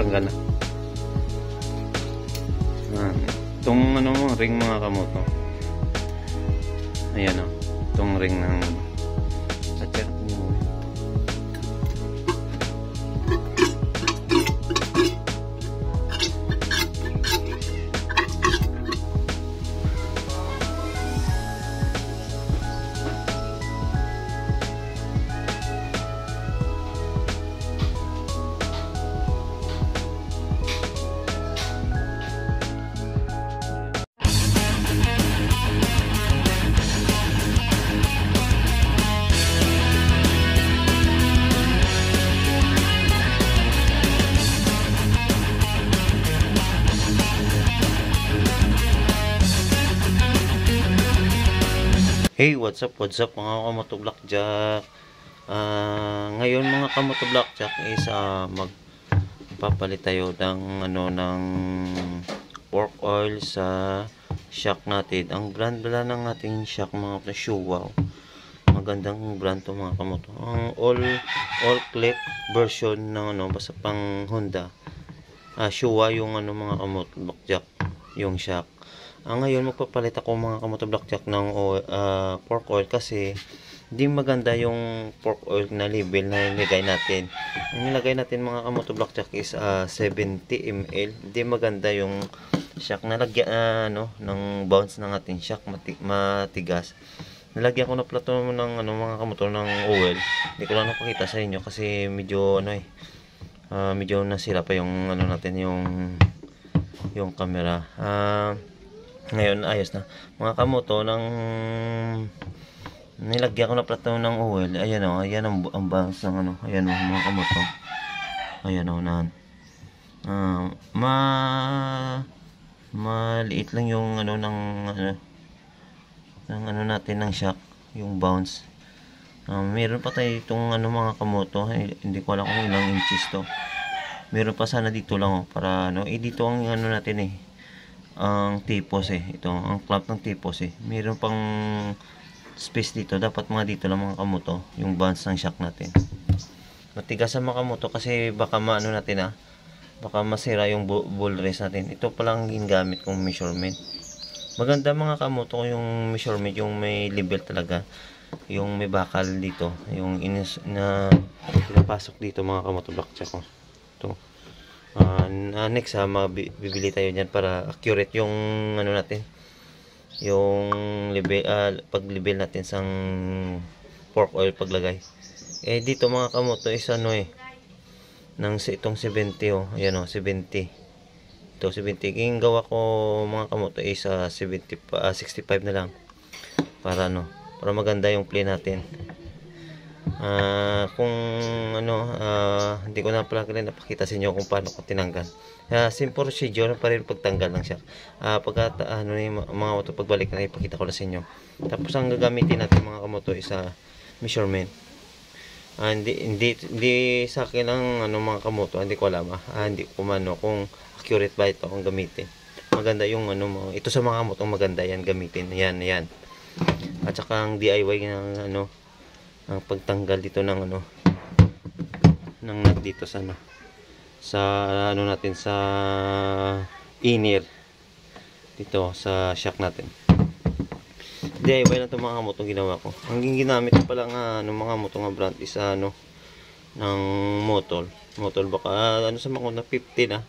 natanggal na. Itong ano mo, ring mga kamoto. Ayan o. Itong ring ng at check nyo. Hey, what's up mga kamoto blackjack. Ngayon mga kamoto blackjack is magpapalit tayo ng ng pork oil sa shock natin. Ang brand pala ng ating shock mga kamoto, Showa. Magandang brand to mga kamoto. Ang all clip version ng basta pang Honda. Showa yung mga kamoto blackjack, yung shock. Ngayon magpapalit ako mga kamoto blackjack ng pork oil kasi hindi maganda yung pork oil na label na nilagay natin. Ang nilagay natin mga kamoto blackjack is 70 ml. Hindi maganda yung shock na lagyan ng bounce ng ating shock, matigas. Nilagyan ko na plato ng mga kamoto ng oil. Hindi ko lang napakita sa inyo kasi medyo medyo nasira pa yung natin yung camera. Ngayon ayos na mga kamoto ng nilagyan ko na plato ng oil. Ayan ayan ang bounce ng ayan mga kamoto. Ayan nan. Maliit lang yung ng natin ng shock, yung bounce. Meron pa tayo itong mga kamoto, hindi ko alam kung ilang inches to. Meron pa sana dito lang para dito ang natin ang tipos ito ang clamp ng tipos meron pang space dito, dapat mga dito lang mga kamoto yung bounce ng shock natin. Matigas ang mga kamoto kasi baka natin baka masira yung ball race natin. Ito pa lang ginamit kong measurement. Maganda mga kamoto yung measurement, yung may level talaga, yung may bakal dito, yung pinapasok dito mga kamoto blackjack ko. Ito next bibili tayo dyan para accurate yung natin, yung level, pag level natin sang pork oil paglagay. Dito mga kamoto is ng itong 70 ayan 70. Ito 70 king gawa ko mga kamoto is 65 na lang para para maganda yung play natin. Kung hindi ko na pala napakita sa inyo kung paano ko tinanggal. Simple procedure pa rin pagtanggal ng shock. Pagka mga kamoto, pagbalik na ipakita ko na sa inyo. Tapos ang gagamitin natin mga kamoto is measurement. Hindi sa akin ang mga kamoto, hindi ko alam hindi ko kung accurate ba ito ang gamitin. Maganda yung ito sa mga kamoto, maganda yan gamitin. Yan. At saka ang DIY ng ang pagtanggal dito ng ng nut dito sa natin sa inner dito sa shock natin. DIY na ito mga kamoto ginawa ko. Ang ginamit ko pala mga kamoto nga brand is ng motor baka sa mga 50 na.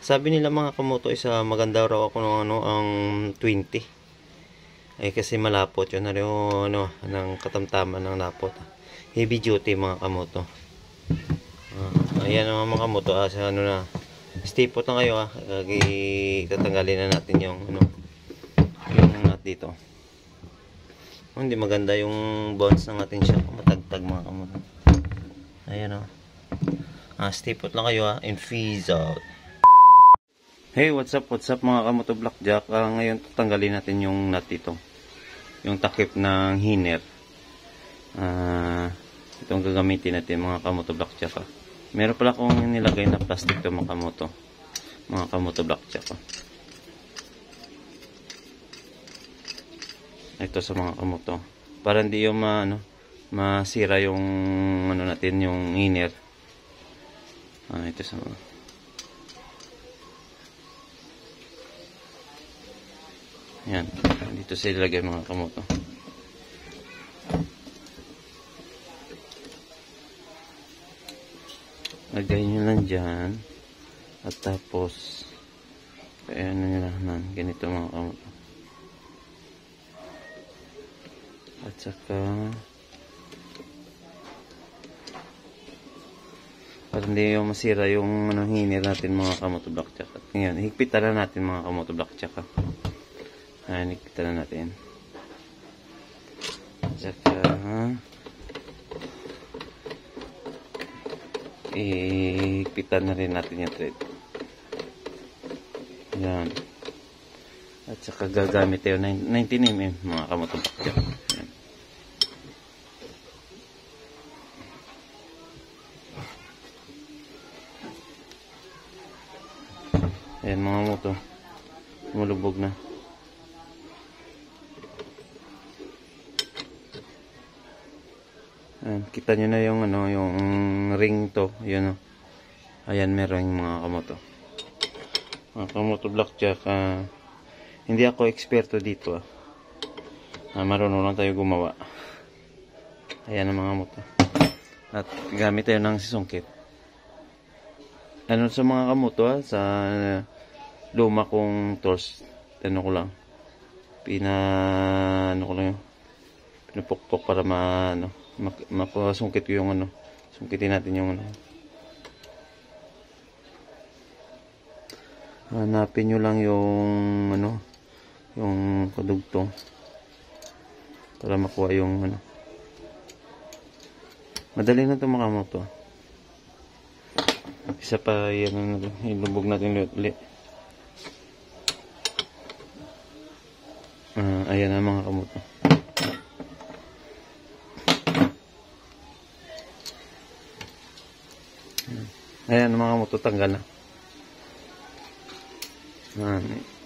Sabi nila mga kamoto is maganda raw ako ng ang 20. Kasi malapot yun ng katamtaman ng lapot. Heavy duty mga kamoto. Ayan mga kamoto sa stipot na kayo tatanggalin na natin yung nut dito. Hindi maganda yung bounce ng ating shock, matagtag mga kamoto. Ayan stipot lang kayo and freeze out. Hey, what's up mga kamoto blackjack. Ngayon tatanggalin natin yung nut dito, yung takip ng hiner. Itong gagamitin natin mga kamoto blackjack. Meron pala akong nilagay na plastic to mga kamoto blackjack. Ito sa mga kamoto para hindi yung masira yung natin yung hiner. Ito sa Yan. Dito sila ilagay mga kamoto. Lagay nyo lang dyan. At tapos, kaya ano nyo lang, ganito mga kamoto. At saka, para hindi yung masira yung hinir natin mga kamoto block tsaka. Ngayon, higpitan na natin mga kamoto block tsaka. Ayan, higpitan na natin. At saka, higpitan na rin natin yung thread. Ayan. At saka gagamit tayo 19mm mga kamoto block tsaka. Ayan. Ayan mga moto, mulubog na. Ayan, kita nyo na yung yung ring to, yun. Ayan, meron yung mga kamoto. Mga kamoto blackjack, hindi ako eksperto dito. Marunong lang tayo gumawa. Ayan ang mga moto. At gamit tayo ng sisungkit. Ano sa mga kamoto sa luma kong tools, ano ko lang, pinupukpok para mapasungkit ko yung sungkitin natin yung hanapin nyo lang yung yung kadugtong para makuha yung madali na ito mga kamoto. Isa pa yan, ilubog natin ulit. Ayan na mga kamoto. Ayan mga kamoto, tanggal na.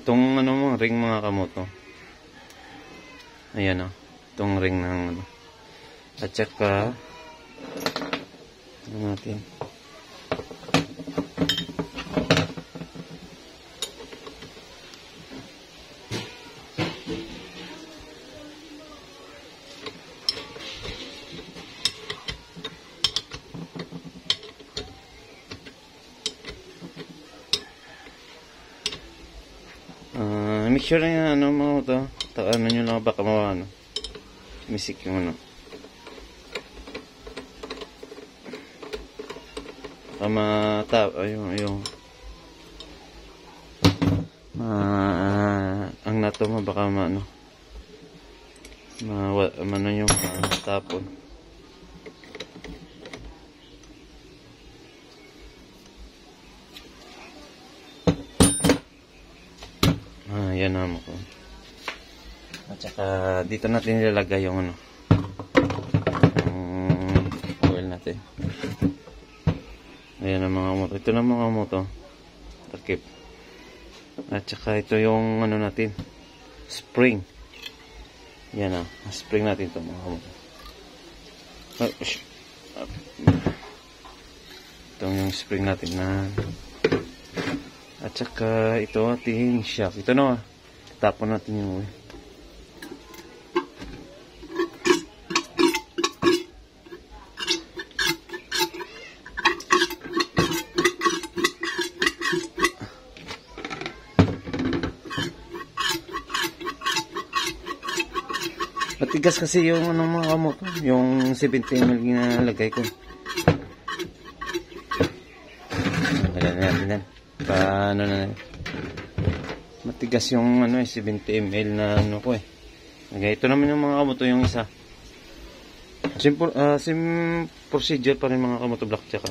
Itong ring mga kamoto. Ayan itong ring ng at saka natin. Make sure na mga ito, nyo lang baka misik yung ayun ang nato mo baka yung tapon. Yan naman ko. At saka dito natin nilalagay yung oil natin. Ayan ang mga moto. Ito na mga moto. Takip. At saka ito yung natin. Spring. Yan spring natin ito mga moto. Ito yung spring natin na. At saka ito ating shock. Ito na tapon natin yung oil. Matigas kasi yung mga kamoto, yung 17mm ginalagay ko. Lagyan natin yan. Paano na matigas yung 70ml na ko Okay, ito naman yung mga kamoto yung isa. Same procedure pa rin mga kamoto black tsaka.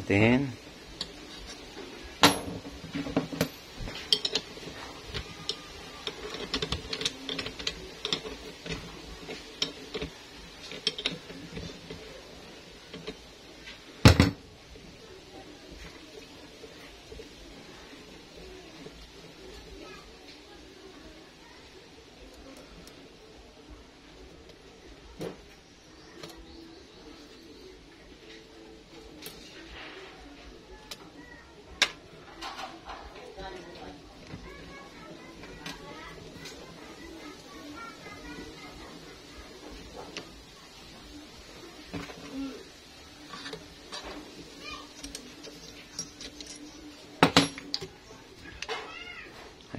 natin.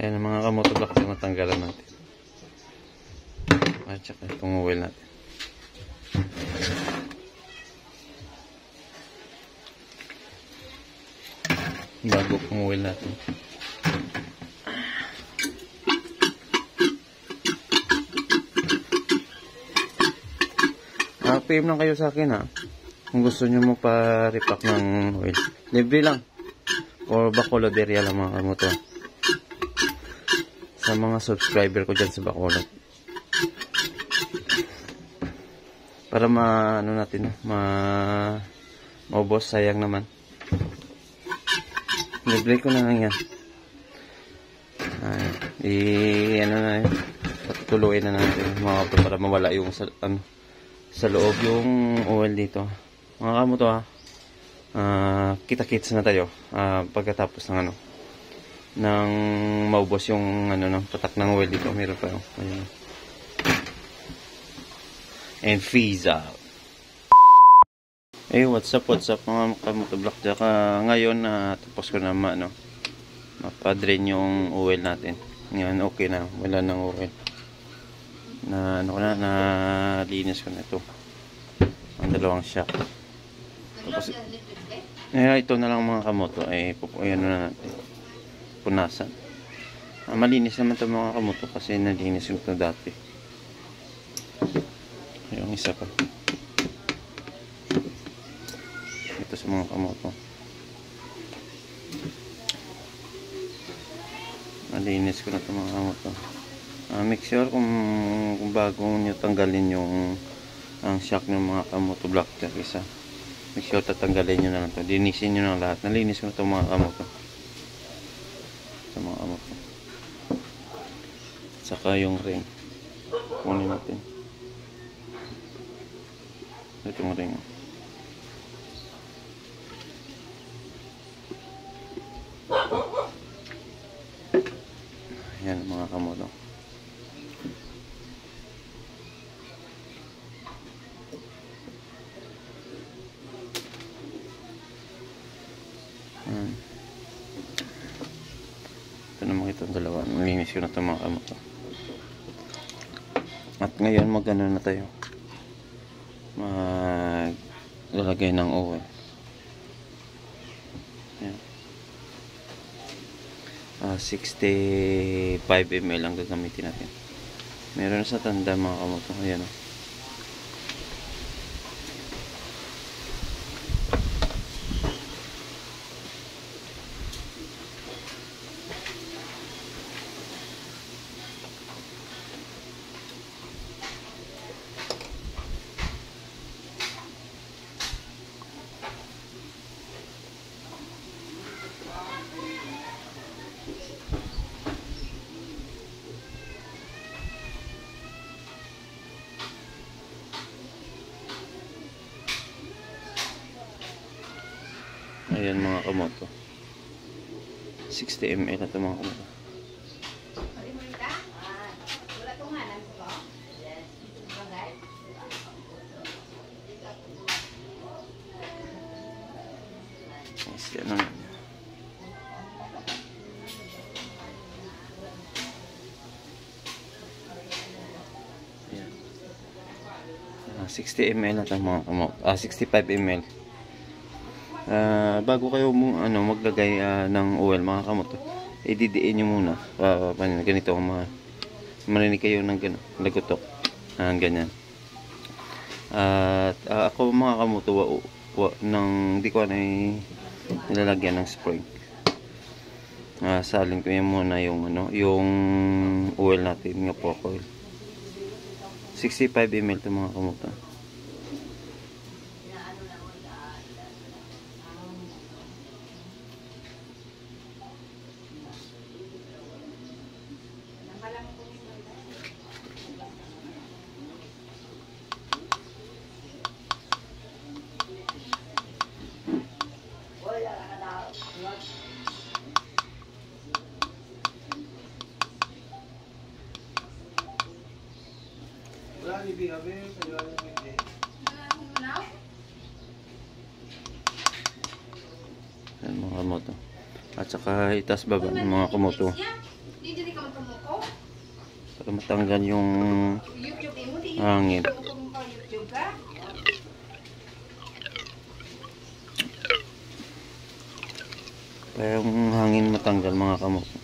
Ayan ang mga kamotovlog na matanggalan natin. At saka itong oil natin. Bago itong oil natin. PM lang kayo sa akin ha. Kung gusto nyo mo pa-repack ng oil. Libre lang. Or Bacolod area lang mga kamoto. Sa mga subscriber ko dyan sa Bacolod. Para ano natin, maubos, sayang naman. Libre ko na lang yan. Ano na yun. Patuloy na natin mga kapatid para mawala yung sa loob yung oil dito. Mga kamoto ha. Kita-kits na tayo pagkatapos ng ng maubos yung ng patak ng oil dito. Meron pa yung and freeze out. Hey, what's up mga kamotovlog. Ngayon tapos ko na mapadrain yung oil natin. Ngayon okay na, wala nang oil na nalinis ko na ito ang dalawang shock. Tapos ito na lang mga kamoto ay ayan na natin punasan. Malinis naman ito mga kamoto kasi nalinis ko ito dati. Yung isa pa ito sa mga kamoto, malinis ko na ito mga kamoto. Make sure kung bago nyo tanggalin yung ang shock ng mga kamoto block isa, make sure tatanggalin nyo na lang ito, linisin nyo na lahat. Nalinis ko na ito mga kamoto sa mga kamoto. Saka yung ring kunin natin, itong ring. Ayan mga kamoto. Ito naman itong dalawa. Nalinis ko na ito mga kamoto. At ngayon magano na tayo, maglalagay ng oil. Ayan. 65 ml ang gagamitin natin. Meron sa tanda mga kamoto. Ayan o. Ayan mga kamoto. 60 ml na ito mga kamoto. Yes, yan naman. Ayan. 60 ml na ito mga kamoto. 65 ml. Bago kayo maglagay ng oil mga kamoto, ididiin nyo muna ganito, marinig kayo ng lagutok, ganyan. At ako mga kamoto nang di ko nilalagyan ng spring. Salin ko yan muna yung yung oil natin, nga pork oil. 65 ml ito mga kamote. Yan mga kamote. At saka itas baba ng mga kamote para matanggal yung hangin. Para yung hangin matanggal mga kamote.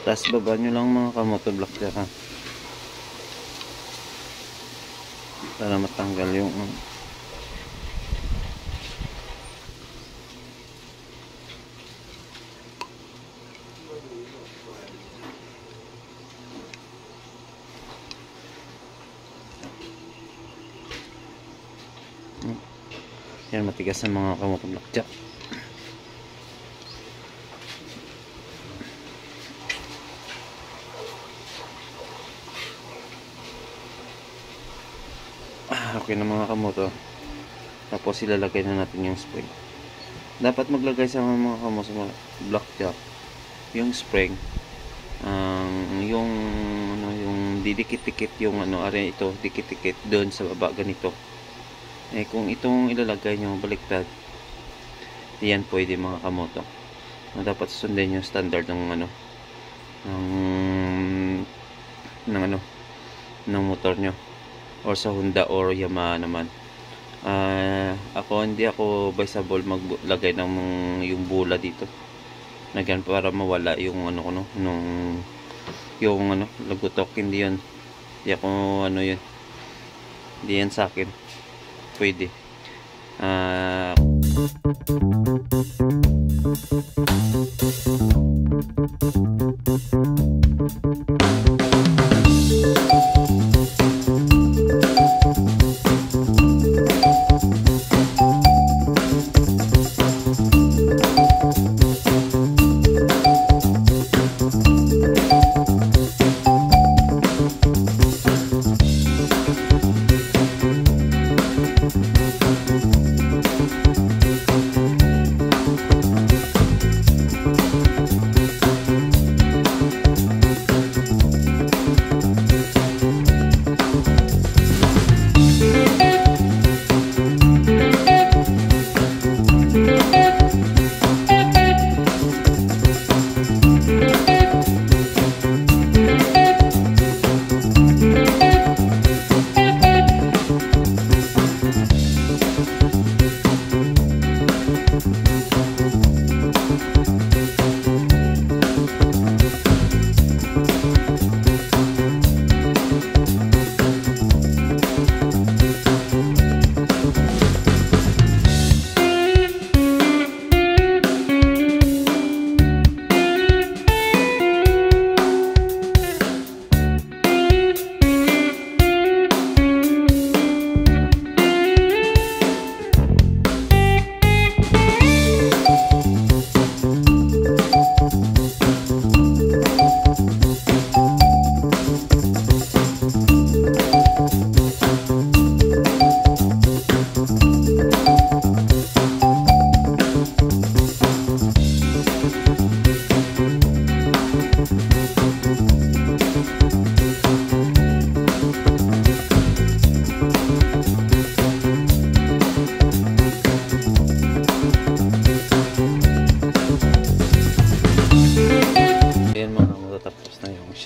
Tapos baba nyo lang mga kamote block dyan ha. Para matanggal yung yan, matigas na mga kamote block dyan. Okay na mga kamote. Tapos ilalagay na natin yung spring. Dapat maglagay sa mga kamote sa block jack yung spring, yung yung didikit-dikit yung are ito, dikit-dikit doon sa baba ganito. Kung itong ilalagay nyo baliktad, yan pwede mga kamote. Dapat sundin yung standard ng ng motor nyo, or sa Honda or Yamaha naman. Hindi ako advisable maglagay ng yung bula dito na ganyan para mawala yung yung lagutok. Hindi yun, hindi ako yun, hindi yan sa akin pwede.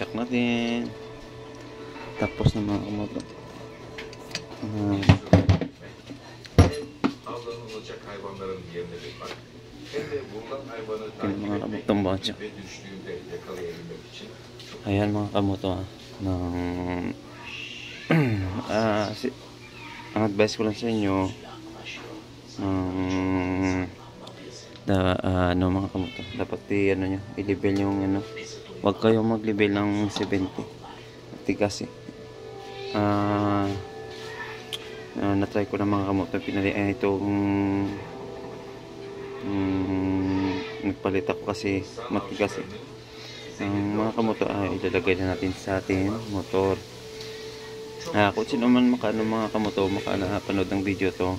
shock natin. Tapos na mga kamote. alçak hayvanların yerine bak. Hem de buradan hayvanı Yung mga kamutong bansya. ve düştüğünde yakalayabilmek için. Ayan mga kamoto ng ang advice ko lang sa inyo ano mga kamoto, dapat ano nyo, i-level yung ano, wag kayong mag-level ng 70 kasi na-try ko na mga kamoto, pinali itong nagpalit ako kasi matigas ang mga kamoto ay ilalagay na natin sa ating motor. Kung sino man mga kamoto makapanood ng video to,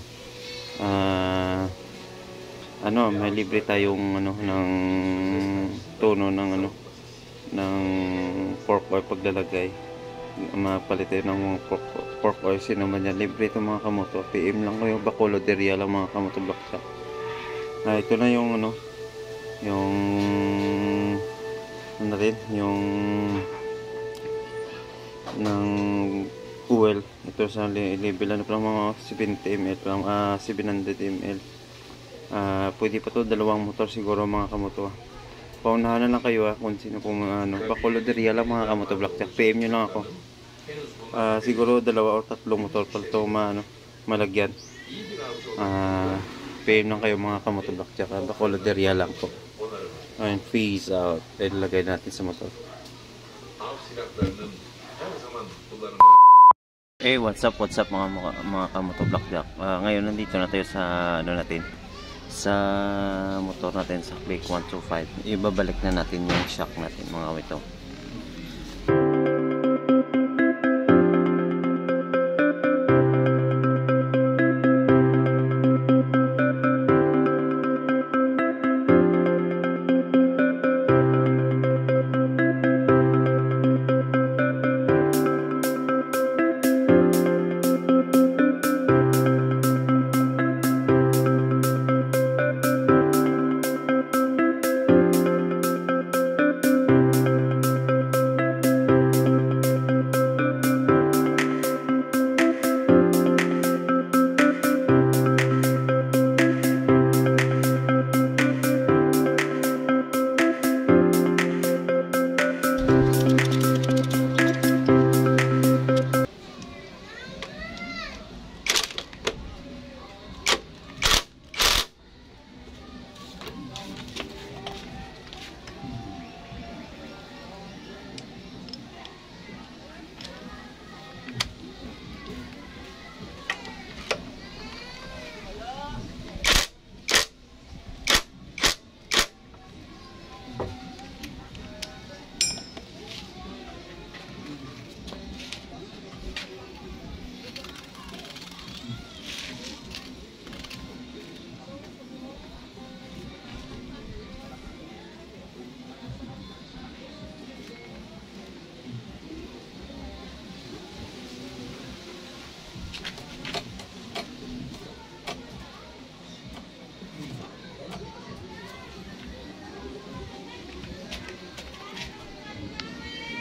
may libre tayong ng tono ng ng pork oil paglalagay. Mapalit tayo ng pork oil, sino man yan, libre ito mga kamoto. PM lang kayo, Bacolod area lang mga kamoto Blackjack. Ito na yung yung yung ng fuel. Ito sa level pa mga 70 ml lang, 700 ml. Pwede pa to dalawang motor siguro mga kamoto. Paunahan na lang kayo kung sino pong Bacolod area lang mga kamoto Blackjack. PM nyo lang ako. Siguro dalawa o tatlong motor pa ito malagyan. PM lang kayo mga kamoto Blackjack. Bacolod area lang po. And peace out. Ilagay natin sa motor. What's up mga kamoto Blackjack. Ngayon nandito na tayo sa natin, sa motor natin sa Click 125. Ibabalik na natin yung shock natin mga ito.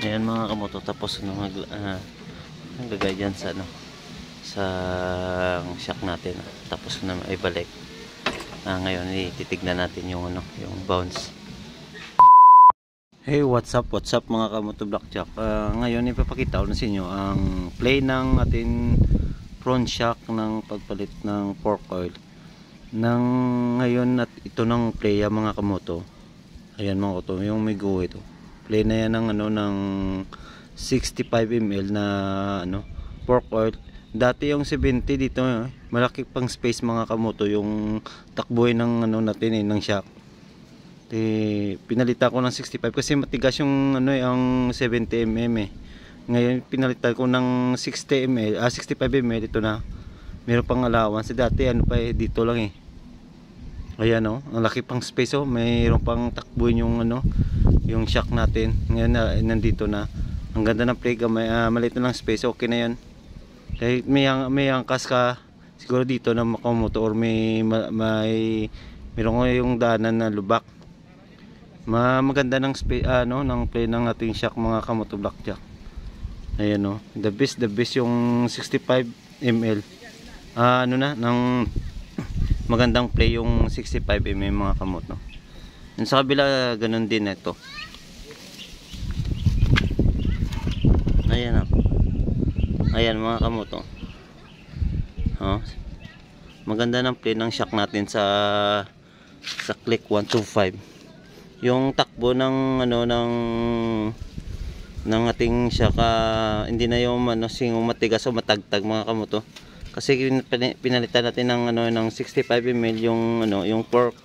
Ayan mga kamoto, tapos naglagay dyan sa sa shock natin, tapos na ibalik. Ngayon ititignan natin yung yung bounce. Hey, what's up mga kamoto Blackjack. Ngayon ipapakita ko na sa inyo ang play ng ating front shock ng pagpalit ng fork oil ngayon, at ito ng play mga kamoto. Ayan mga kamoto, yung may go ito. Play na yan ng 65 ml na fork oil. Dati yung 70 dito, malaki pang space mga kamoto yung takbuhin ng natin ng shock. Pinalitan ko ng 65 kasi matigas yung ang 70 mm Ngayon pinalitan ko ng 60 ml, 65 ml. Ito na. Meron pang allowance. Dati dito lang Ayan ang laki pang space mayroon pang takbuhin yung yung shock natin. Ngayon nandito na. Ang ganda ng play, maliit na lang space, okay na 'yan. Kahit may angkas ka siguro dito na makamoto or meron yung daanan na lubak. Maganda ng space ng play ng ating shock mga kamoto Blackjack. Ayan the best yung 65 ml. Ng magandang play yung 65mm mga kamoto. Yung sa kabila ganun din ito. Ayan, ayan mga kamoto. Maganda ng play ng shock natin sa Click 125. Yung takbo ng ng ating shock, hindi na yung matigas o matagtag mga kamoto. Kasi pinalitan natin ng ng 65mm yung pork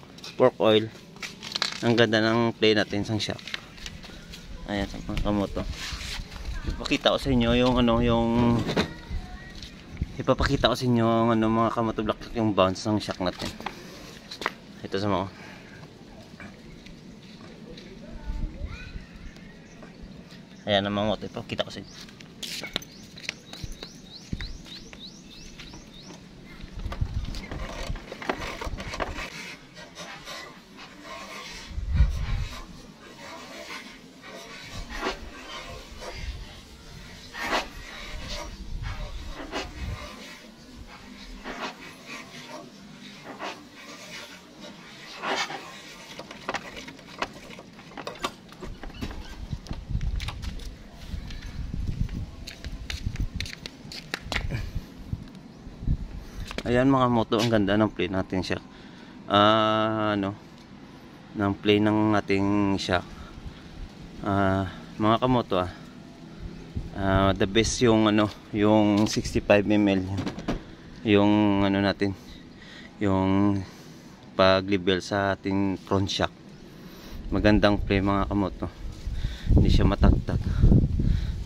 oil. Ang ganda ng play natin sa shock. Ayan mga kamoto. Ipakita ko sa inyo yung ipapakita ko sa inyo ang mga kamoto block yung bounce ng shock natin. Ito sa mga. Ayan ang mga moto, ipapakita ko sa inyo. Ayan mga moto, ang ganda ng play natin siya. Ng play ng ating shock. Mga kamoto, the best yung yung 65mm yung natin, yung pag-level sa ating front shock. Magandang play mga kamoto. Hindi siya matagtag.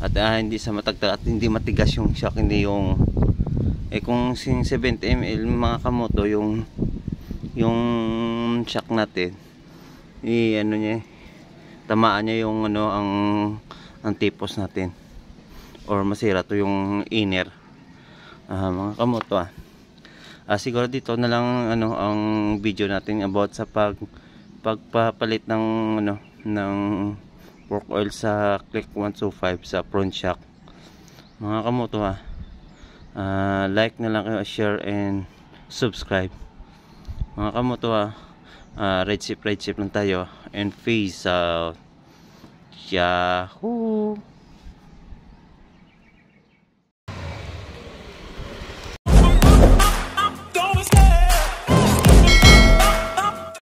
At hindi siya matagtag at hindi matigas yung shock, hindi yung kung 70mm mga kamoto yung shock natin, niya, tamaan niya yung ang tipos natin or masira to yung inner. Mga kamoto, siguro dito na lang ang video natin about sa pagpapalit ng ng pork oil sa Click 125 sa front shock. Mga kamoto, like na lang kayo, share and subscribe mga kamoto. Red ship lang tayo and peace out. Yahoo!